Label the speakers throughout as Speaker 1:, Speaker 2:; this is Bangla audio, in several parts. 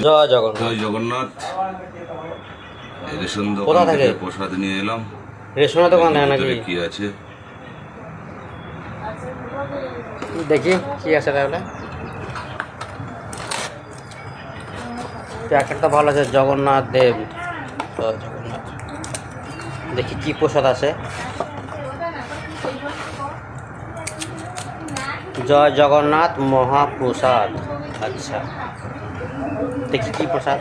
Speaker 1: জয় জগন্নাথ।
Speaker 2: জয় জগন্নাথ। রেশন
Speaker 1: কোথা
Speaker 2: দোকান
Speaker 1: থেকে?
Speaker 2: থেকে প্রসাদ নিয়ে এলাম।
Speaker 1: রেশনের দোকান থেকে নাকি?
Speaker 2: ভিতরে কি আছে
Speaker 1: দেখি কি আছে তাহলে। প্যাকেটটা ভালো আছে, জগন্নাথ দেব। জয় জগন্নাথ। দেখি কি প্রসাদ আছে। জয় জগন্নাথ মহাপ্রসাদ। আচ্ছা, দেখি কি প্রসাদ।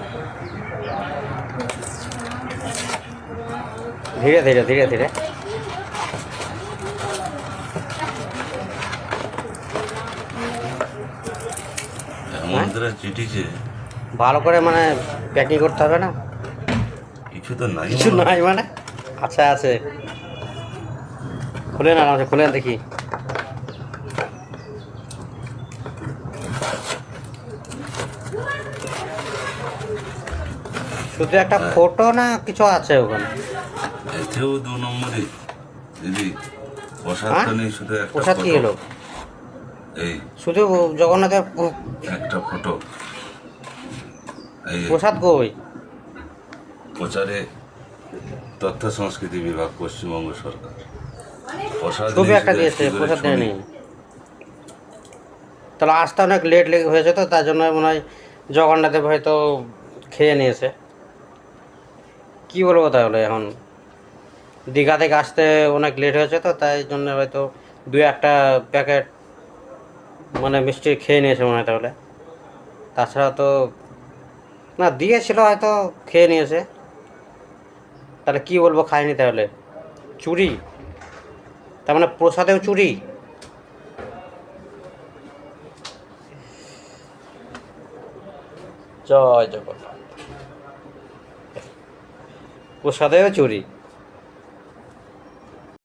Speaker 1: ধীরে ধীরে ধীরে ধীরে।
Speaker 2: মন্দিরের চিঠিছে
Speaker 1: ভালো করে মানে প্যাকিং করতে হবে না?
Speaker 2: কিছু তো নাই,
Speaker 1: কিছু নাই মানে? আচ্ছা আছে, খুলে না আরামসে, খুলে দেখি। শুধু একটা ফটো না কিছু আছে ওখানে?
Speaker 2: এতেও 2 নম্বরই দিদি প্রসাদ তো নেই, শুধু একটা
Speaker 1: প্রসাদ কি
Speaker 2: photo।
Speaker 1: হলো?
Speaker 2: এই
Speaker 1: শুধু জগন্নাথের
Speaker 2: একটা ফটো। এই
Speaker 1: প্রসাদ কই?
Speaker 2: প্রচারে তথ্য সংস্কৃতি বিভাগ, পশ্চিমবঙ্গ সরকার। প্রসাদ
Speaker 1: ছবি
Speaker 2: নেই,
Speaker 1: একটা
Speaker 2: শুধু
Speaker 1: দিয়েছে,
Speaker 2: একটি করে
Speaker 1: প্রসাদ
Speaker 2: ছবি।
Speaker 1: দেয়নি। তাহলে আসতে অনেক লেট লেগে হয়েছে, তো তার জন্য মনে হয় জগন্নাথের হয়তো খেয়ে নিয়েছে। কী বলবো তাহলে এখন, দীঘা থেকে আসতে অনেক লেট হয়েছে, তো তাই জন্য হয়তো 2-1টা প্যাকেট মানে মিষ্টি খেয়ে নিয়েছে মনে হয় তাহলে। তাছাড়া তো না, দিয়েছিল হয়তো খেয়ে নিয়েছে। তাহলে কি বলবো, খায়নি তাহলে? চুরি? তার মানে প্রসাদেও চুরি? জয় জগন্নাথ। প্রসাদেও চুরি?